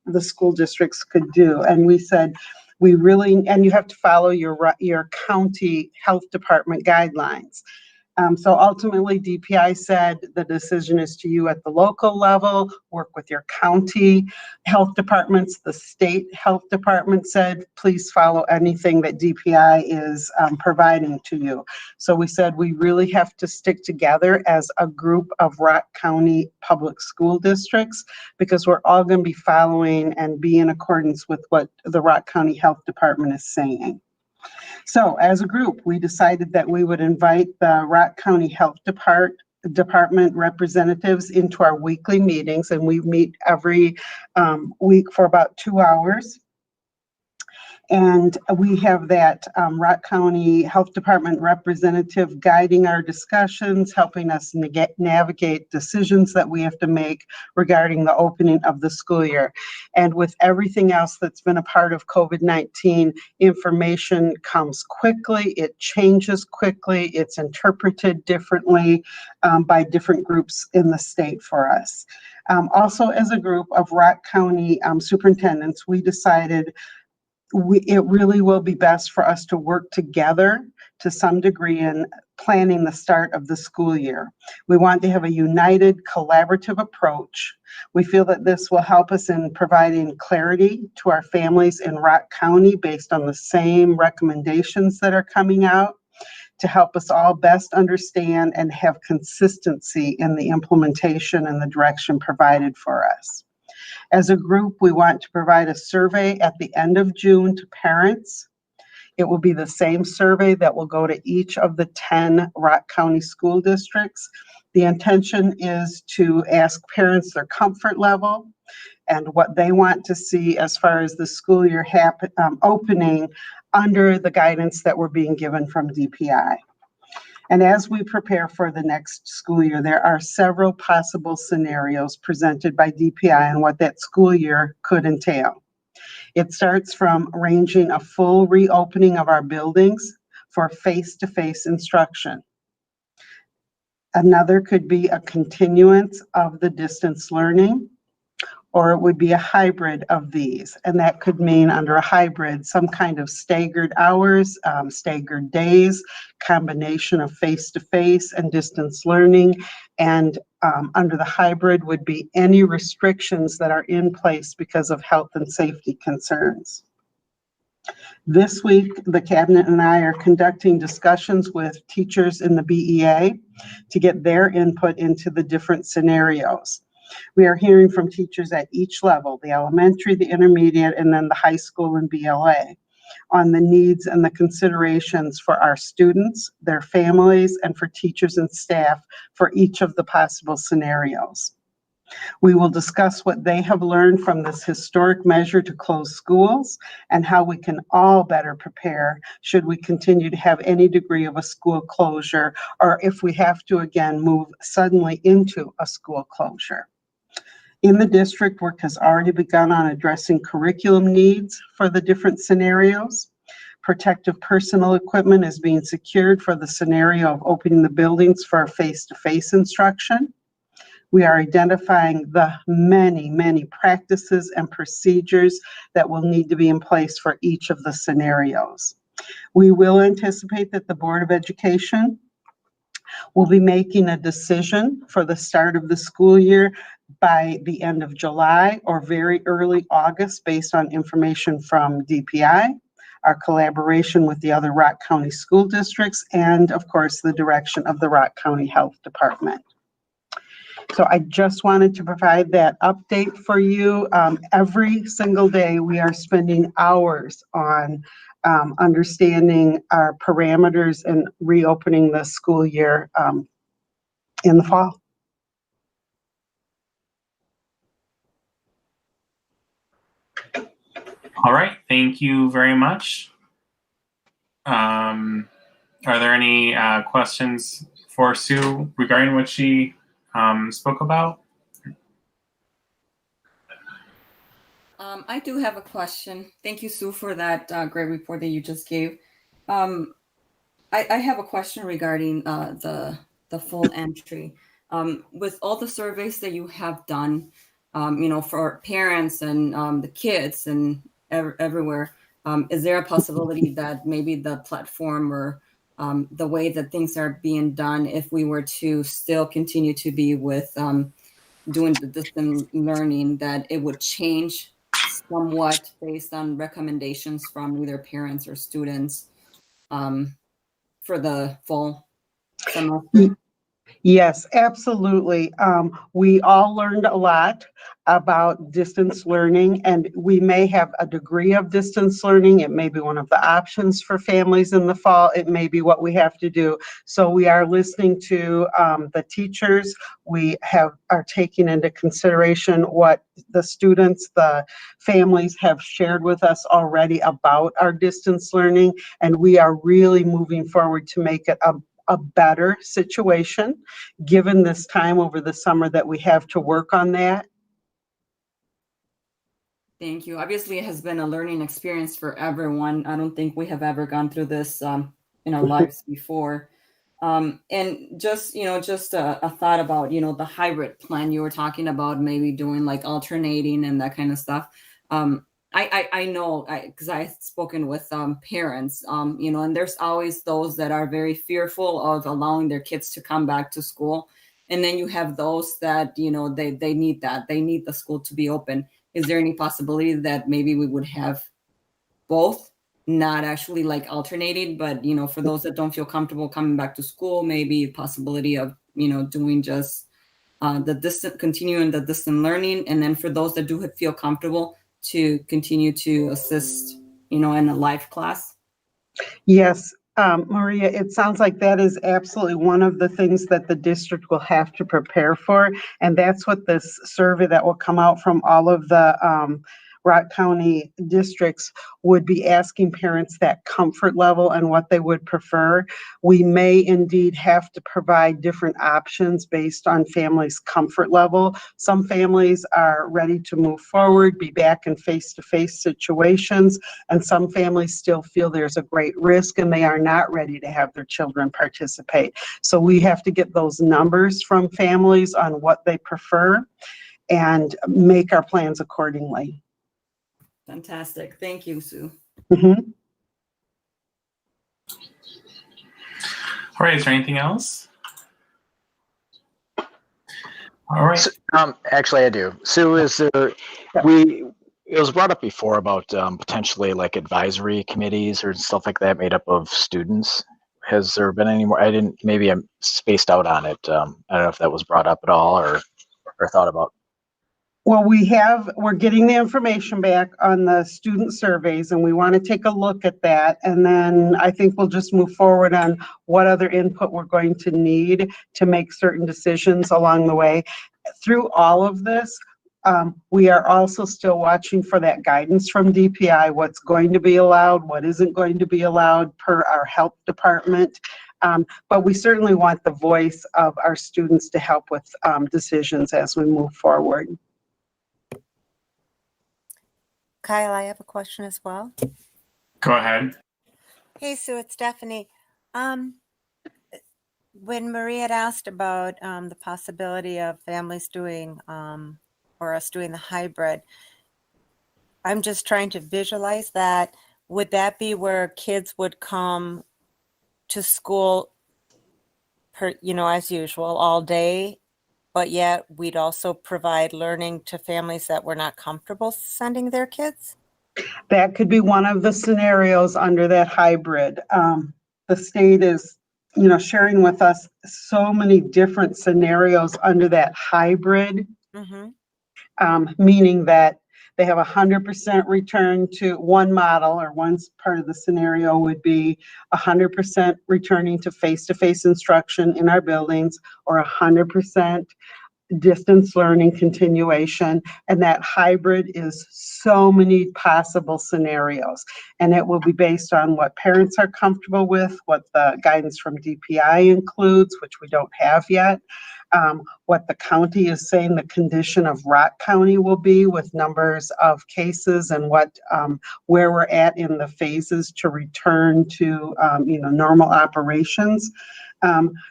S14: the school districts could do. And we said, we really, and you have to follow your county health department guidelines. So ultimately, DPI said the decision is to you at the local level, work with your county health departments. The state health department said, please follow anything that DPI is providing to you. So we said we really have to stick together as a group of Rock County public school districts, because we're all going to be following and be in accordance with what the Rock County Health Department is saying. So as a group, we decided that we would invite the Rock County Health Department representatives into our weekly meetings, and we meet every week for about 2 hours. And we have that Rock County Health Department representative guiding our discussions, helping us navigate decisions that we have to make regarding the opening of the school year. And with everything else that's been a part of COVID-19, information comes quickly, it changes quickly, it's interpreted differently by different groups in the state for us. Also, as a group of Rock County superintendents, we decided it really will be best for us to work together to some degree in planning the start of the school year. We want to have a united, collaborative approach. We feel that this will help us in providing clarity to our families in Rock County based on the same recommendations that are coming out, to help us all best understand and have consistency in the implementation and the direction provided for us. As a group, we want to provide a survey at the end of June to parents. It will be the same survey that will go to each of the 10 Rock County school districts. The intention is to ask parents their comfort level and what they want to see as far as the school year opening under the guidance that we're being given from DPI. And as we prepare for the next school year, there are several possible scenarios presented by DPI on what that school year could entail. It starts from arranging a full reopening of our buildings for face-to-face instruction. Another could be a continuance of the distance learning, or it would be a hybrid of these. And that could mean, under a hybrid, some kind of staggered hours, staggered days, combination of face-to-face and distance learning. And under the hybrid would be any restrictions that are in place because of health and safety concerns. This week, the cabinet and I are conducting discussions with teachers in the BEA to get their input into the different scenarios. We are hearing from teachers at each level, the elementary, the intermediate, and then the high school and BLA, on the needs and the considerations for our students, their families, and for teachers and staff for each of the possible scenarios. We will discuss what they have learned from this historic measure to close schools and how we can all better prepare should we continue to have any degree of a school closure, or if we have to again move suddenly into a school closure. In the district, work has already begun on addressing curriculum needs for the different scenarios. Protective personal equipment is being secured for the scenario of opening the buildings for face-to-face instruction. We are identifying the many practices and procedures that will need to be in place for each of the scenarios. We will anticipate that the Board of Education will be making a decision for the start of the school year by the end of July or very early August, based on information from DPI, our collaboration with the other Rock County school districts, and of course the direction of the Rock County Health Department. So I just wanted to provide that update for you. Every single day we are spending hours on understanding our parameters and reopening the school year in the fall.
S1: All right, thank you very much. Are there any questions for Sue regarding what she spoke about?
S15: I do have a question. Thank you, Sue, for that great report that you just gave. I have a question regarding the full entry. With all the surveys that you have done, for parents and the kids and everywhere, is there a possibility that maybe the platform or the way that things are being done, if we were to still continue to be with doing the distant learning, that it would change somewhat based on recommendations from either parents or students for the fall semester?
S14: Yes, absolutely. We all learned a lot about distance learning, and we may have a degree of distance learning. It may be one of the options for families in the fall. It may be what we have to do. So we are listening to the teachers. We are taking into consideration what the students, the families have shared with us already about our distance learning, and we are really moving forward to make it a better situation, given this time over the summer that we have to work on that.
S15: Thank you. Obviously, it has been a learning experience for everyone. I don't think we have ever gone through this in our lives before. And just a thought about, the hybrid plan you were talking about, maybe doing like alternating and that kind of stuff. I know, because I've spoken with parents, and there's always those that are very fearful of allowing their kids to come back to school. And then you have those that, they need that. They need the school to be open. Is there any possibility that maybe we would have both, not actually like alternating, but, for those that don't feel comfortable coming back to school, maybe a possibility of, doing just continuing the distant learning. And then for those that do feel comfortable, to continue to assist, in a live class?
S14: Yes, Maria, it sounds like that is absolutely one of the things that the district will have to prepare for. And that's what this survey that will come out from all of the Rock County districts would be asking parents that comfort level and what they would prefer. We may indeed have to provide different options based on families' comfort level. Some families are ready to move forward, be back in face-to-face situations, and some families still feel there's a great risk and they are not ready to have their children participate. So we have to get those numbers from families on what they prefer and make our plans accordingly.
S15: Fantastic. Thank you, Sue.
S14: Mm-hmm.
S1: All right, is there anything else? All right.
S3: So, actually, I do. Sue, is there? It was brought up before about potentially like advisory committees or stuff like that made up of students. Has there been any more? Maybe I'm spaced out on it. I don't know if that was brought up at all or thought about.
S14: Well, we're getting the information back on the student surveys, and we want to take a look at that. And then I think we'll just move forward on what other input we're going to need to make certain decisions along the way. Through all of this, we are also still watching for that guidance from DPI, what's going to be allowed, what isn't going to be allowed per our health department. But we certainly want the voice of our students to help with decisions as we move forward.
S4: Kyle, I have a question as well.
S1: Go ahead.
S4: Hey, Sue, it's Stephanie. When Maria had asked about the possibility of families doing or us doing the hybrid, I'm just trying to visualize that. Would that be where kids would come to school, as usual, all day, but yet we'd also provide learning to families that were not comfortable sending their kids?
S14: That could be one of the scenarios under that hybrid. The state is, sharing with us so many different scenarios under that hybrid, meaning that they have 100% return to one model, or one part of the scenario would be 100% returning to face-to-face instruction in our buildings, or 100% distance learning continuation. And that hybrid is so many possible scenarios. And it will be based on what parents are comfortable with, what the guidance from DPI includes, which we don't have yet, what the county is saying the condition of Rock County will be with numbers of cases, and what where we're at in the phases to return to normal operations.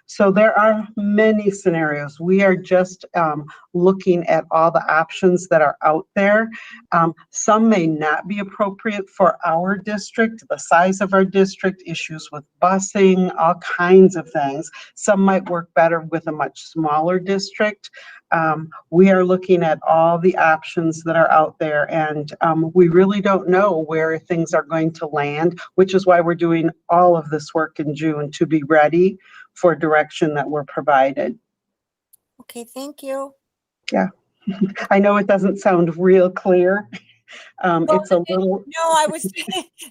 S14: So there are many scenarios. We are just looking at all the options that are out there. Some may not be appropriate for our district, the size of our district, issues with busing, all kinds of things. Some might work better with a much smaller district. We are looking at all the options that are out there, and we really don't know where things are going to land, which is why we're doing all of this work in June to be ready for direction that we're provided.
S4: Okay, thank you.
S14: Yeah, I know it doesn't sound real clear. It's a little.
S4: No, I was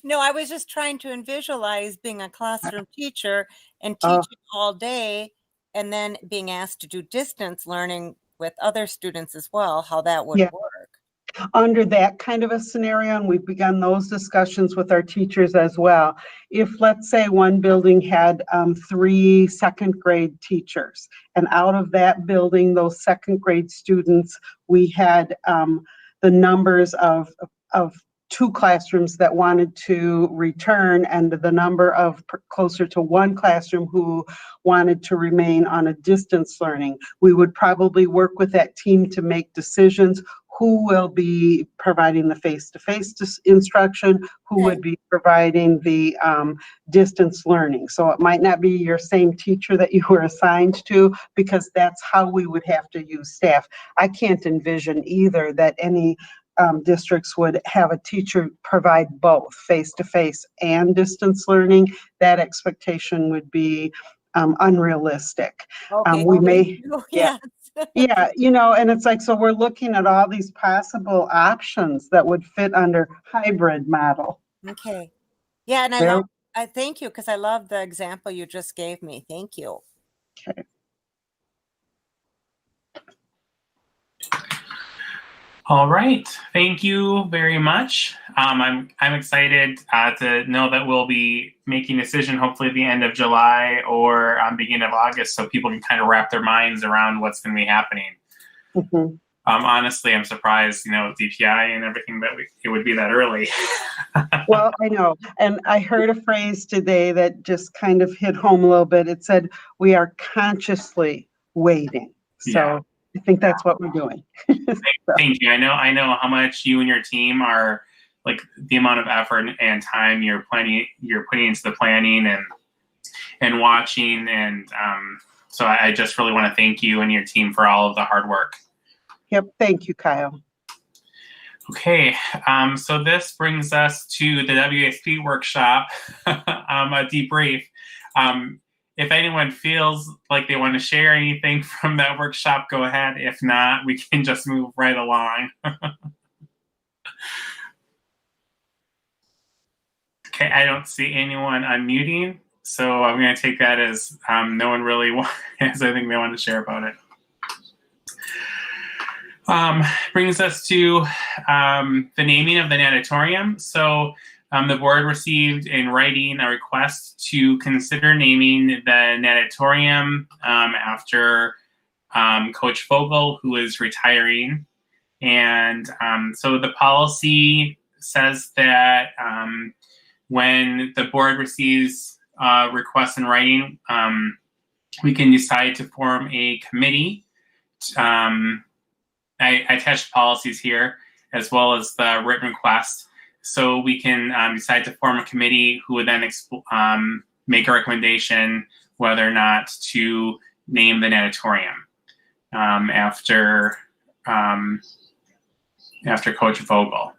S4: no, I was just trying to visualize being a classroom teacher and teaching all day, and then being asked to do distance learning with other students as well, how that would work.
S14: Under that kind of a scenario, and we've begun those discussions with our teachers as well. If, let's say, one building had 3 second grade teachers, and out of that building, those second grade students, we had the numbers of 2 classrooms that wanted to return, and the number of closer to 1 classroom who wanted to remain on a distance learning. We would probably work with that team to make decisions. Who will be providing the face-to-face instruction? Who would be providing the distance learning? So it might not be your same teacher that you were assigned to, because that's how we would have to use staff. I can't envision either that any districts would have a teacher provide both face-to-face and distance learning. That expectation would be unrealistic.
S4: Okay,
S14: We may,
S4: yes.
S14: yeah, you know, and it's like, so we're looking at all these possible options that would fit under hybrid model.
S4: Okay. Yeah, and I thank you, because I love the example you just gave me. Thank you.
S14: Okay.
S1: All right, thank you very much. I'm excited to know that we'll be making a decision hopefully at the end of July or beginning of August, so people can kind of wrap their minds around what's going to be happening.
S14: Mm-hmm.
S1: Honestly, I'm surprised, you know, with DPI and everything, that it would be that early.
S14: Well, I know, and I heard a phrase today that just kind of hit home a little bit. It said, "We are consciously waiting." So. Yeah. I think that's what we're doing.
S1: Thank you. I know how much you and your team are, like, the amount of effort and time you're putting into the planning and watching, and so I just really want to thank you and your team for all of the hard work.
S14: Yep. Thank you, Kyle.
S1: Okay. So this brings us to the WSP workshop, a debrief. If anyone feels like they want to share anything from that workshop, go ahead. If not, we can just move right along. Okay, I don't see anyone unmuting, so I'm going to take that as no one really has anything they want to share about it. Brings us to the naming of the natatorium. So the board received in writing a request to consider naming the natatorium after Coach Vogel, who is retiring. And so the policy says that when the board receives requests in writing, we can decide to form a committee. I attached policies here, as well as the written request. So we can decide to form a committee who would then make a recommendation whether or not to name the natatorium after Coach Vogel.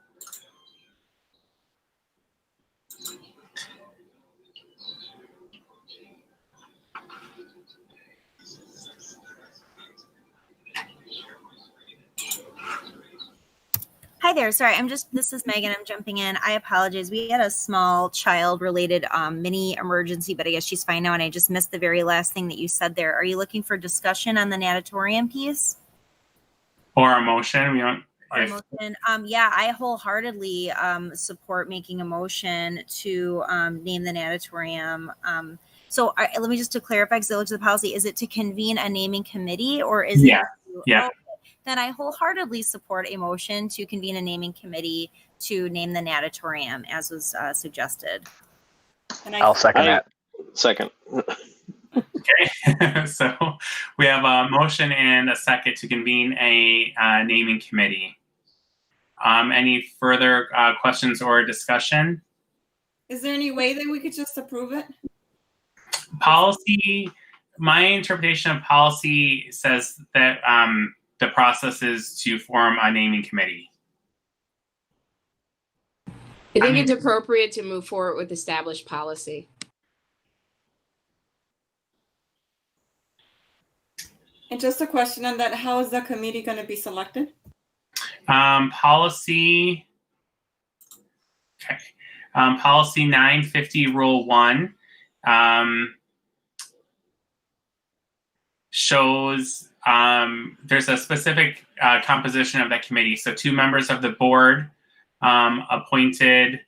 S16: Hi there. Sorry, this is Megan. I'm jumping in. I apologize. We had a small child-related mini emergency, but I guess she's fine now, and I just missed the very last thing that you said there. Are you looking for discussion on the natatorium piece?
S1: Or a motion?
S16: Yeah, I wholeheartedly support making a motion to name the natatorium. So let me just to clarify, because I looked at the policy, is it to convene a naming committee, or is it?
S1: Yeah.
S16: Then I wholeheartedly support a motion to convene a naming committee to name the natatorium, as was suggested.
S3: I'll second that.
S13: Second.
S1: Okay, so we have a motion and a second to convene a naming committee. Any further questions or discussion?
S15: Is there any way that we could just approve it?
S1: Policy, my interpretation of policy says that the process is to form a naming committee.
S5: I think it's appropriate to move forward with established policy.
S15: And just a question on that, how is the committee going to be selected?
S1: Policy, okay. Policy 950 Rule 1 shows there's a specific composition of that committee. So 2 members of the board appointed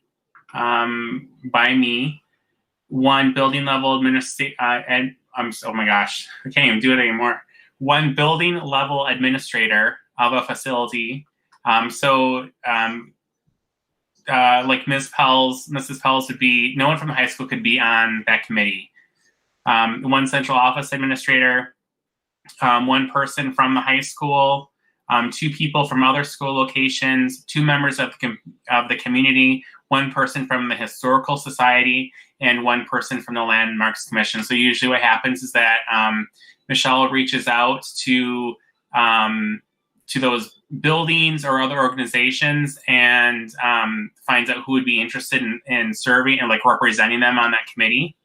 S1: by me, 1 building level administrator, oh my gosh, I can't even do it anymore. 1 building level administrator of a facility. Like Mrs. Pels would be, no one from the high school could be on that committee. 1 central office administrator, 1 person from the high school, 2 people from other school locations, 2 members of the community, 1 person from the Historical Society, and 1 person from the Landmarks Commission. So usually what happens is that Michelle reaches out to those buildings or other organizations and finds out who would be interested in serving and like representing them on that committee.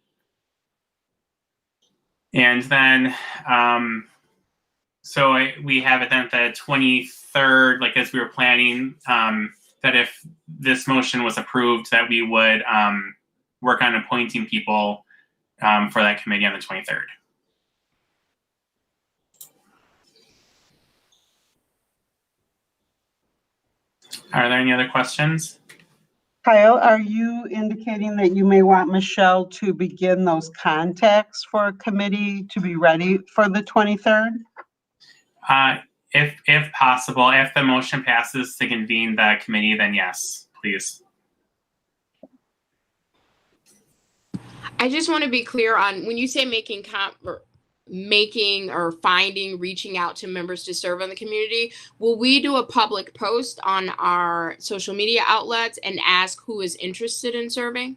S1: And then, we have it then the 23rd, like as we were planning, that if this motion was approved, that we would work on appointing people for that committee on the 23rd. Are there any other questions?
S14: Kyle, are you indicating that you may want Michelle to begin those contacts for a committee to be ready for the 23rd?
S1: If possible, if the motion passes to convene the committee, then yes, please.
S5: I just want to be clear on when you say reaching out to members to serve on the community, will we do a public post on our social media outlets and ask who is interested in serving?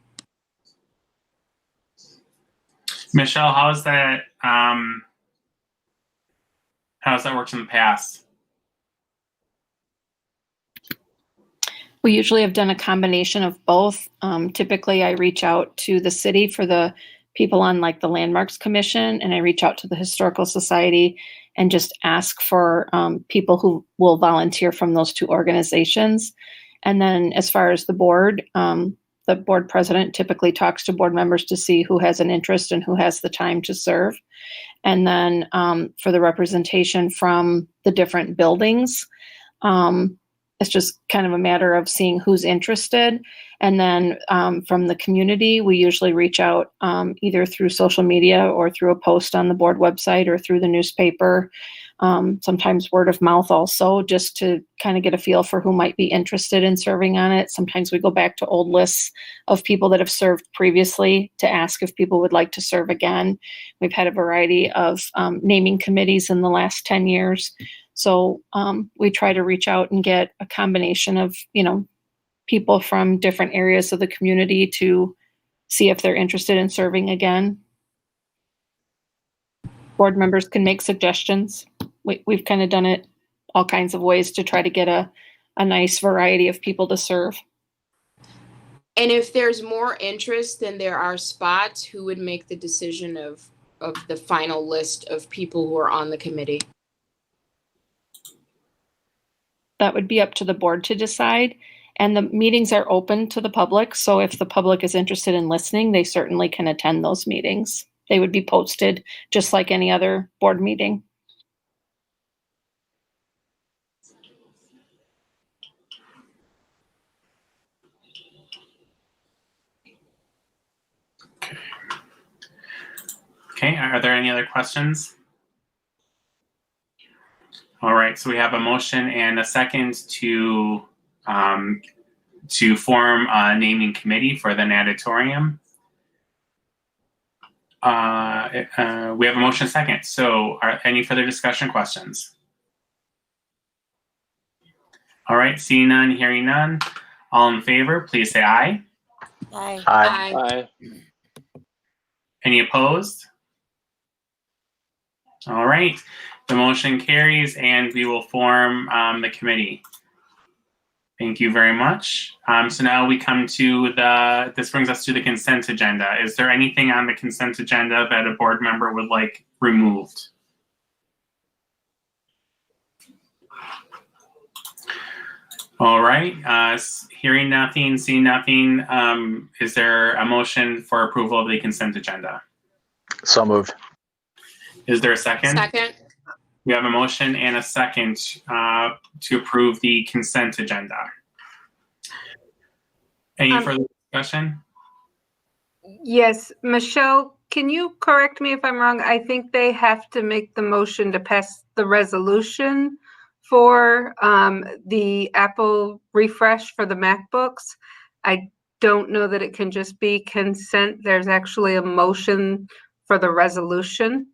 S1: Michelle, how's that worked in the past?
S2: We usually have done a combination of both. Typically, I reach out to the city for the people on like the Landmarks Commission, and I reach out to the Historical Society and just ask for people who will volunteer from those 2 organizations. And then as far as the board president typically talks to board members to see who has an interest and who has the time to serve. And then for the representation from the different buildings, it's just kind of a matter of seeing who's interested. And then from the community, we usually reach out either through social media or through a post on the board website or through the newspaper, sometimes word of mouth also, just to kind of get a feel for who might be interested in serving on it. Sometimes we go back to old lists of people that have served previously to ask if people would like to serve again. We've had a variety of naming committees in the last 10 years. So we try to reach out and get a combination of, people from different areas of the community to see if they're interested in serving again. Board members can make suggestions. We've kind of done it all kinds of ways to try to get a nice variety of people to serve.
S5: And if there's more interest than there are spots, who would make the decision of the final list of people who are on the committee?
S2: That would be up to the board to decide. And the meetings are open to the public. So if the public is interested in listening, they certainly can attend those meetings. They would be posted just like any other board meeting.
S1: Okay, are there any other questions? All right, so we have a motion and a second to form a naming committee for the natatorium. We have a motion second. So any further discussion questions? All right, seeing none, hearing none. All in favor, please say aye.
S4: Aye.
S3: Aye.
S13: Aye.
S1: Any opposed? All right, the motion carries and we will form the committee. Thank you very much. So now we come to this brings us to the consent agenda. Is there anything on the consent agenda that a board member would like removed? All right, hearing nothing, seeing nothing, is there a motion for approval of the consent agenda?
S3: So moved.
S1: Is there a second?
S5: Second.
S1: We have a motion and a second to approve the consent agenda. Any further discussion?
S17: Yes, Michelle, can you correct me if I'm wrong? I think they have to make the motion to pass the resolution for the Apple refresh for the MacBooks. I don't know that it can just be consent. There's actually a motion for the resolution.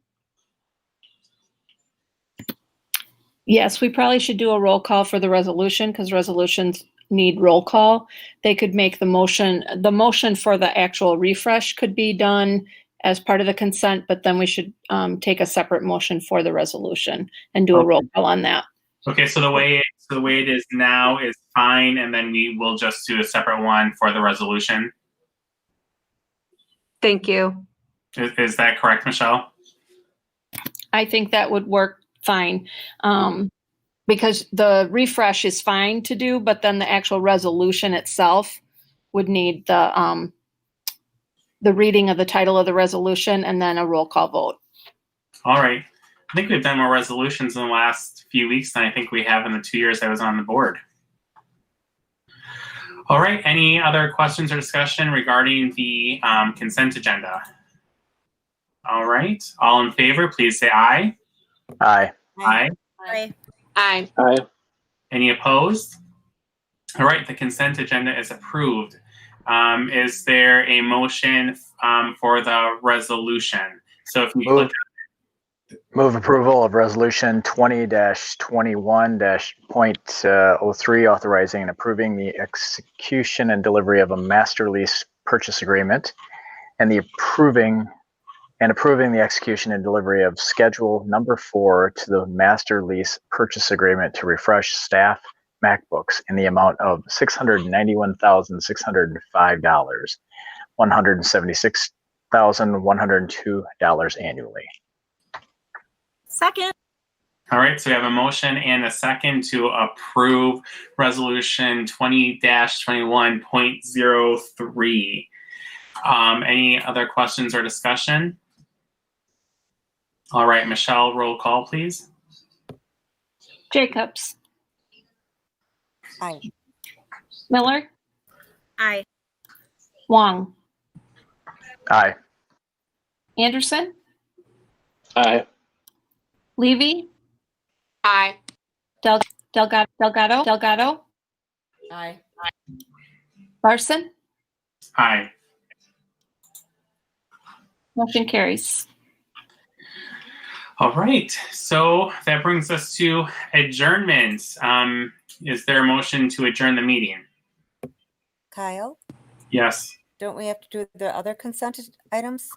S2: Yes, we probably should do a roll call for the resolution because resolutions need roll call. They could make the motion for the actual refresh could be done as part of the consent, but then we should take a separate motion for the resolution and do a roll call on that.
S1: Okay, so the way it is now is fine, and then we will just do a separate one for the resolution.
S17: Thank you.
S1: Is that correct, Michelle?
S2: I think that would work fine. Because the refresh is fine to do, but then the actual resolution itself would need the reading of the title of the resolution and then a roll call vote.
S1: All right. I think we've done more resolutions in the last few weeks than I think we have in the 2 years I was on the board. All right. Any other questions or discussion regarding the consent agenda? All right. All in favor, please say aye.
S3: Aye.
S1: Aye.
S16: Aye.
S5: Aye.
S13: Aye.
S1: Any opposed? All right, the consent agenda is approved. Is there a motion for the resolution? So if we look
S3: Move approval of resolution 20-21-.03 authorizing and approving the execution and delivery of a master lease purchase agreement and approving the execution and delivery of schedule number 4 to the master lease purchase agreement to refresh staff MacBooks in the amount of $691,605, $176,102 annually.
S16: Second.
S1: All right, so we have a motion and a second to approve resolution 20-21.03. Any other questions or discussion? All right, Michelle, roll call, please.
S2: Jacobs.
S4: Aye.
S2: Miller.
S16: Aye.
S2: Wong.
S3: Aye.
S2: Anderson.
S13: Aye.
S2: Levy.
S5: Aye.
S2: Delgado.
S15: Aye.
S2: Larson.
S1: Aye.
S2: Motion carries.
S1: All right, so that brings us to adjournment. Is there a motion to adjourn the meeting?
S4: Kyle,
S1: Yes.
S4: don't we have to do the other consent items?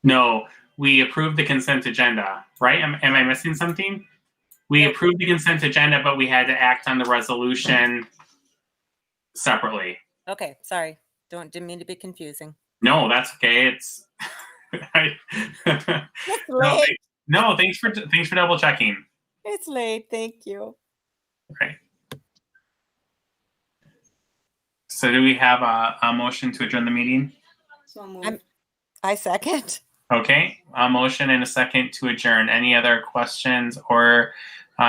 S1: No, we approved the consent agenda, right? Am I missing something? We approved the consent agenda, but we had to act on the resolution separately.
S4: Okay, sorry. Didn't mean to be confusing.
S1: No, that's okay. It's
S4: It's late.
S1: no, thanks for double checking.
S4: It's late. Thank you.
S1: Okay. So do we have a motion to adjourn the meeting?
S15: So moved.
S4: I second.
S1: Okay, a motion and a second to adjourn. Any other questions or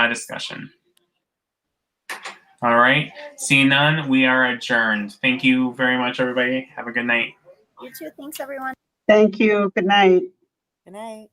S1: discussion? All right, seeing none, we are adjourned. Thank you very much, everybody. Have a good night.
S16: You too. Thanks, everyone.
S14: Thank you. Good night.
S4: Good night.